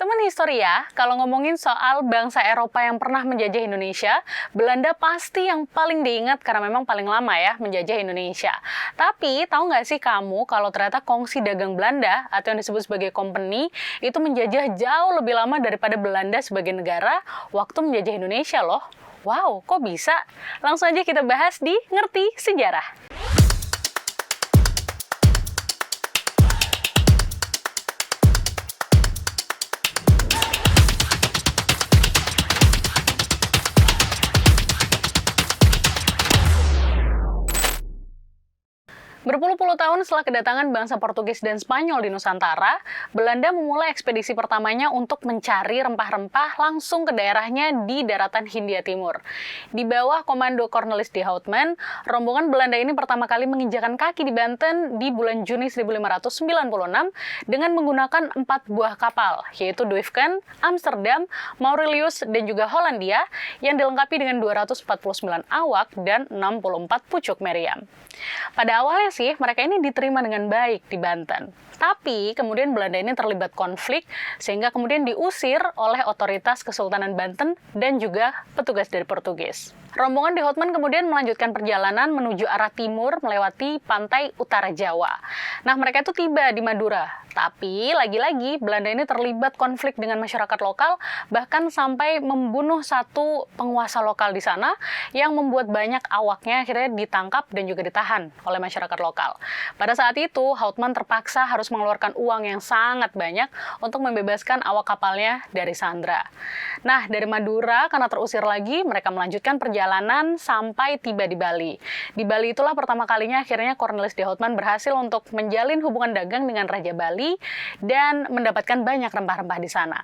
Teman histori ya, kalau ngomongin soal bangsa Eropa yang pernah menjajah Indonesia, Belanda pasti yang paling diingat karena memang paling lama ya menjajah Indonesia. Tapi tahu nggak sih kamu kalau ternyata kongsi dagang Belanda atau yang disebut sebagai company itu menjajah jauh lebih lama daripada Belanda sebagai negara waktu menjajah Indonesia loh. Wow, kok bisa? Langsung aja kita bahas di Ngerti Sejarah. Berpuluh-puluh tahun setelah kedatangan bangsa Portugis dan Spanyol di Nusantara, Belanda memulai ekspedisi pertamanya untuk mencari rempah-rempah langsung ke daerahnya di daratan Hindia Timur. Di bawah komando Cornelis de Houtman, rombongan Belanda ini pertama kali menginjakan kaki di Banten di bulan Juni 1596 dengan menggunakan 4 buah kapal, yaitu Duifken, Amsterdam, Maurilius, dan juga Hollandia, yang dilengkapi dengan 249 awak dan 64 pucuk meriam. Pada awalnya sih, mereka ini diterima dengan baik di Banten. Tapi kemudian Belanda ini terlibat konflik sehingga kemudian diusir oleh otoritas Kesultanan Banten dan juga petugas dari Portugis. Rombongan de Houtman kemudian melanjutkan perjalanan menuju arah timur melewati pantai utara Jawa. Nah, mereka itu tiba di Madura. Tapi lagi-lagi Belanda ini terlibat konflik dengan masyarakat lokal, bahkan sampai membunuh satu penguasa lokal di sana yang membuat banyak awaknya akhirnya ditangkap dan juga ditahan oleh masyarakat lokal. Pada saat itu, Houtman terpaksa harus mengeluarkan uang yang sangat banyak untuk membebaskan awak kapalnya dari sandra. Nah, dari Madura, karena terusir lagi, mereka melanjutkan perjalanan sampai tiba di Bali. Di Bali itulah pertama kalinya akhirnya Cornelis de Houtman berhasil untuk menjalin hubungan dagang dengan Raja Bali dan mendapatkan banyak rempah-rempah di sana.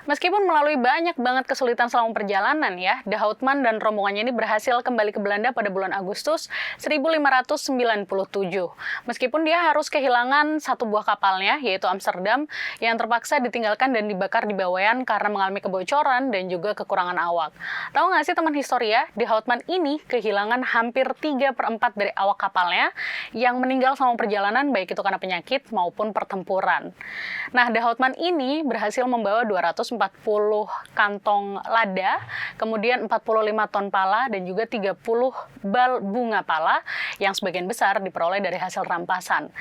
Meskipun melalui banyak banget kesulitan selama perjalanan ya, de Houtman dan rombongannya ini berhasil kembali ke Belanda pada bulan Agustus 1597. Meskipun dia harus kehilangan satu buah kapalnya, yaitu Amsterdam, yang terpaksa ditinggalkan dan dibakar di Bawean karena mengalami kebocoran dan juga kekurangan awak. Tahu nggak sih teman histori ya, de Houtman ini kehilangan hampir 3/4 dari awak kapalnya yang meninggal selama perjalanan, baik itu karena penyakit maupun pertempuran. Nah, de Houtman ini berhasil membawa 240 kantong lada, kemudian 45 ton pala, dan juga 30 bal bunga pala yang sebagian besar diperoleh dari hasil rampasan.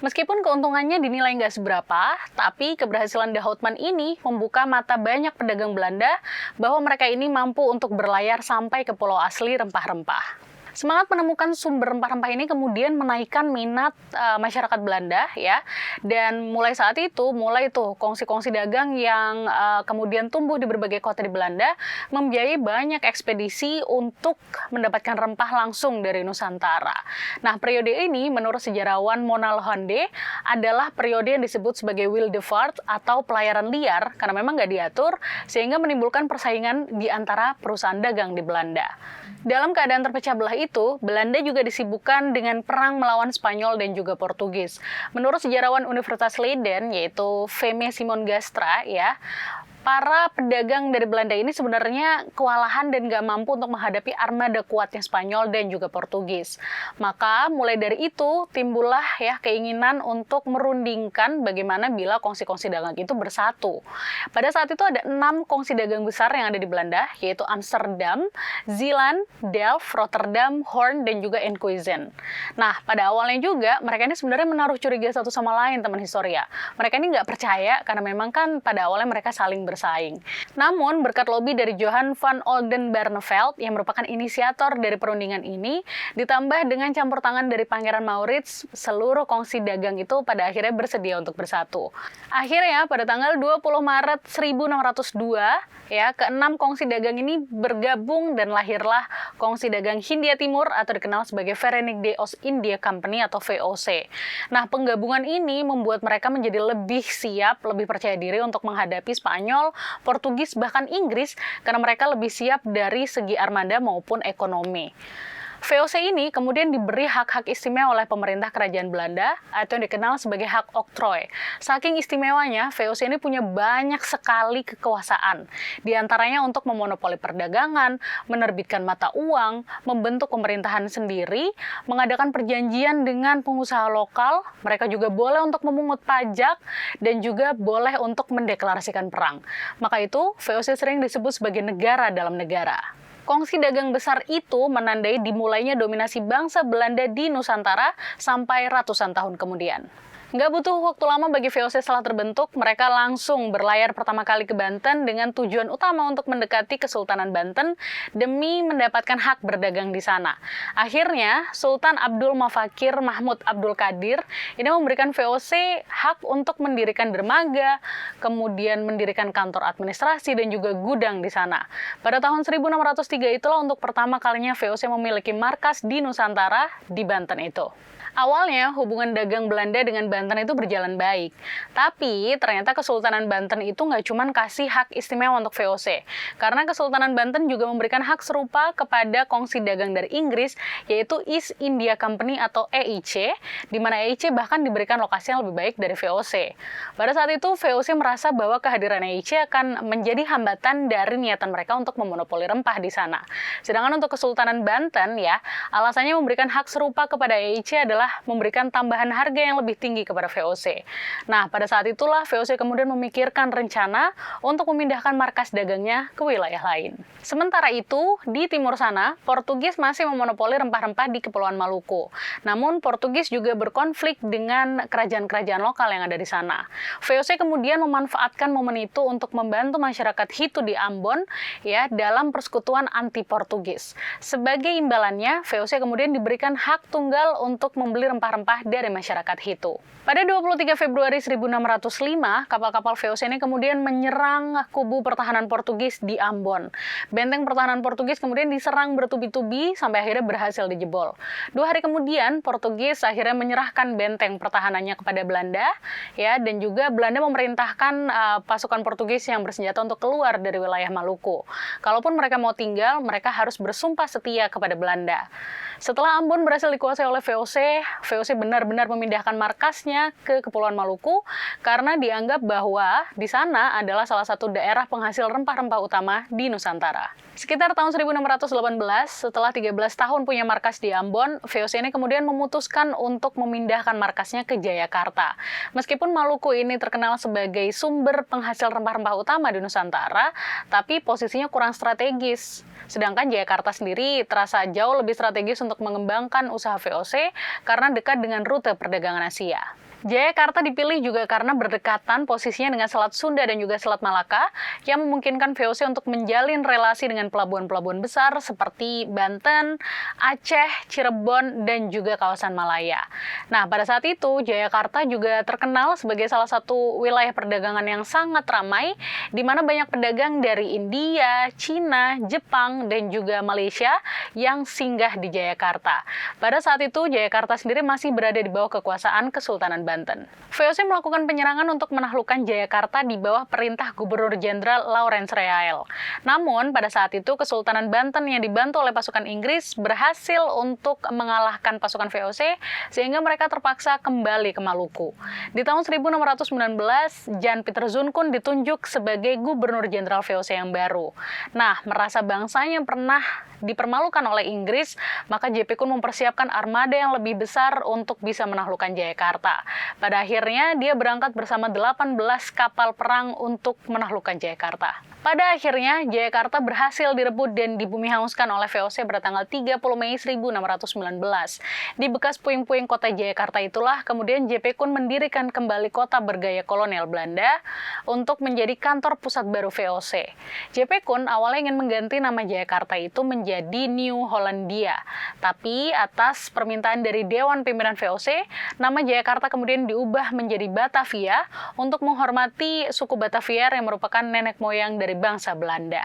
Meskipun keuntungannya dinilai nggak seberapa, tapi keberhasilan de Houtman ini membuka mata banyak pedagang Belanda bahwa mereka ini mampu untuk berlayar sampai ke pulau asli rempah-rempah. Semangat menemukan sumber rempah-rempah ini kemudian menaikkan minat masyarakat Belanda ya, dan mulai saat itu kongsi-kongsi dagang yang kemudian tumbuh di berbagai kota di Belanda membiayai banyak ekspedisi untuk mendapatkan rempah langsung dari Nusantara. Nah, periode ini menurut sejarawan Mona Lohande adalah periode yang disebut sebagai wildevaart atau pelayaran liar karena memang nggak diatur sehingga menimbulkan persaingan di antara perusahaan dagang di Belanda. Dalam keadaan terpecah belah itu, Belanda juga disibukkan dengan perang melawan Spanyol dan juga Portugis. Menurut sejarawan Universitas Leiden, yaitu Feme Simon Gastra, ya, para pedagang dari Belanda ini sebenarnya kewalahan dan gak mampu untuk menghadapi armada kuatnya Spanyol dan juga Portugis. Maka mulai dari itu timbullah ya keinginan untuk merundingkan bagaimana bila kongsi-kongsi dagang itu bersatu. Pada saat itu ada 6 kongsi dagang besar yang ada di Belanda, yaitu Amsterdam, Zeeland, Delft, Rotterdam, Hoorn, dan juga Enkhuizen. Nah, pada awalnya juga mereka ini sebenarnya menaruh curiga satu sama lain, teman historia. Mereka ini nggak percaya karena memang kan pada awalnya mereka saling bersaing. Namun, berkat lobby dari Johan van Oldenbarnevelt yang merupakan inisiator dari perundingan ini, ditambah dengan campur tangan dari Pangeran Maurits, seluruh kongsi dagang itu pada akhirnya bersedia untuk bersatu. Akhirnya, pada tanggal 20 Maret 1602, ya, ke-6 kongsi dagang ini bergabung dan lahirlah Kongsi Dagang Hindia Timur atau dikenal sebagai Verenigde Oost-India Company atau VOC. Nah, penggabungan ini membuat mereka menjadi lebih siap, lebih percaya diri untuk menghadapi Spanyol, Portugis, bahkan Inggris karena mereka lebih siap dari segi armada maupun ekonomi. VOC ini kemudian diberi hak-hak istimewa oleh pemerintah kerajaan Belanda atau yang dikenal sebagai hak oktrooi. Saking istimewanya, VOC ini punya banyak sekali kekuasaan. Di antaranya untuk memonopoli perdagangan, menerbitkan mata uang, membentuk pemerintahan sendiri, mengadakan perjanjian dengan pengusaha lokal, mereka juga boleh untuk memungut pajak, dan juga boleh untuk mendeklarasikan perang. Maka itu, VOC sering disebut sebagai negara dalam negara. Kongsi dagang besar itu menandai dimulainya dominasi bangsa Belanda di Nusantara sampai ratusan tahun kemudian. Nggak butuh waktu lama bagi VOC setelah terbentuk, mereka langsung berlayar pertama kali ke Banten dengan tujuan utama untuk mendekati Kesultanan Banten demi mendapatkan hak berdagang di sana. Akhirnya, Sultan Abdul Mafakir Mahmud Abdul Qadir ini memberikan VOC hak untuk mendirikan dermaga, kemudian mendirikan kantor administrasi dan juga gudang di sana. Pada tahun 1603 itulah untuk pertama kalinya VOC memiliki markas di Nusantara di Banten itu. Awalnya, hubungan dagang Belanda dengan Banten itu berjalan baik. Tapi, ternyata Kesultanan Banten itu nggak cuma kasih hak istimewa untuk VOC. Karena Kesultanan Banten juga memberikan hak serupa kepada kongsi dagang dari Inggris, yaitu East India Company atau EIC, di mana EIC bahkan diberikan lokasi yang lebih baik dari VOC. Pada saat itu, VOC merasa bahwa kehadiran EIC akan menjadi hambatan dari niatan mereka untuk memonopoli rempah di sana. Sedangkan untuk Kesultanan Banten, ya, alasannya memberikan hak serupa kepada EIC adalah memberikan tambahan harga yang lebih tinggi kepada VOC. Nah, pada saat itulah VOC kemudian memikirkan rencana untuk memindahkan markas dagangnya ke wilayah lain. Sementara itu, di timur sana, Portugis masih memonopoli rempah-rempah di Kepulauan Maluku. Namun, Portugis juga berkonflik dengan kerajaan-kerajaan lokal yang ada di sana. VOC kemudian memanfaatkan momen itu untuk membantu masyarakat Hitu di Ambon ya dalam persekutuan anti-Portugis. Sebagai imbalannya, VOC kemudian diberikan hak tunggal untuk membeli rempah-rempah dari masyarakat Hitu. Pada 23 Februari 1605, kapal-kapal VOC ini kemudian menyerang kubu pertahanan Portugis di Ambon. Benteng pertahanan Portugis kemudian diserang bertubi-tubi sampai akhirnya berhasil dijebol. 2 hari kemudian, Portugis akhirnya menyerahkan benteng pertahanannya kepada Belanda, ya, dan juga Belanda memerintahkan pasukan Portugis yang bersenjata untuk keluar dari wilayah Maluku. Kalaupun mereka mau tinggal, mereka harus bersumpah setia kepada Belanda. Setelah Ambon berhasil dikuasai oleh VOC, VOC benar-benar memindahkan markasnya ke Kepulauan Maluku karena dianggap bahwa di sana adalah salah satu daerah penghasil rempah-rempah utama di Nusantara. Sekitar tahun 1618, setelah 13 tahun punya markas di Ambon, VOC ini kemudian memutuskan untuk memindahkan markasnya ke Jayakarta. Meskipun Maluku ini terkenal sebagai sumber penghasil rempah-rempah utama di Nusantara, tapi posisinya kurang strategis. Sedangkan Jayakarta sendiri terasa jauh lebih strategis untuk mengembangkan usaha VOC karena dekat dengan rute perdagangan Asia. Jayakarta dipilih juga karena berdekatan posisinya dengan Selat Sunda dan juga Selat Malaka yang memungkinkan VOC untuk menjalin relasi dengan pelabuhan-pelabuhan besar seperti Banten, Aceh, Cirebon, dan juga kawasan Malaya. Nah, pada saat itu Jayakarta juga terkenal sebagai salah satu wilayah perdagangan yang sangat ramai di mana banyak pedagang dari India, Cina, Jepang, dan juga Malaysia yang singgah di Jayakarta. Pada saat itu Jayakarta sendiri masih berada di bawah kekuasaan Kesultanan Banten. VOC melakukan penyerangan untuk menaklukkan Jayakarta di bawah perintah Gubernur Jenderal Lawrence Reale. Namun, pada saat itu Kesultanan Banten yang dibantu oleh pasukan Inggris berhasil untuk mengalahkan pasukan VOC sehingga mereka terpaksa kembali ke Maluku. Di tahun 1619, Jan Pieter Zoon-Koon ditunjuk sebagai Gubernur Jenderal VOC yang baru. Nah, merasa bangsanya pernah dipermalukan oleh Inggris, maka JP Koon mempersiapkan armada yang lebih besar untuk bisa menaklukkan Jayakarta. Pada akhirnya, dia berangkat bersama 18 kapal perang untuk menaklukkan Jayakarta. Pada akhirnya, Jayakarta berhasil direbut dan dibumi hanguskan oleh VOC pada tanggal 30 Mei 1619. Di bekas puing-puing kota Jayakarta itulah, kemudian JP Koon mendirikan kembali kota bergaya kolonial Belanda untuk menjadi kantor pusat baru VOC. JP Koon awalnya ingin mengganti nama Jayakarta itu menjadi New Hollandia, tapi atas permintaan dari Dewan Pimpinan VOC, nama Jayakarta kemudian diubah menjadi Batavia untuk menghormati suku Batavia yang merupakan nenek moyang dari bangsa Belanda.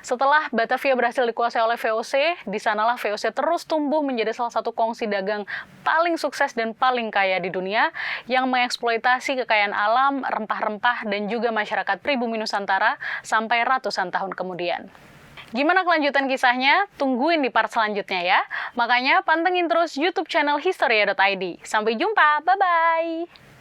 Setelah Batavia berhasil dikuasai oleh VOC, di sanalah VOC terus tumbuh menjadi salah satu kongsi dagang paling sukses dan paling kaya di dunia yang mengeksploitasi kekayaan alam, rempah-rempah, dan juga masyarakat pribumi Nusantara sampai ratusan tahun kemudian. Gimana kelanjutan kisahnya? Tungguin di part selanjutnya ya. Makanya pantengin terus YouTube channel Historia.id. Sampai jumpa, bye-bye!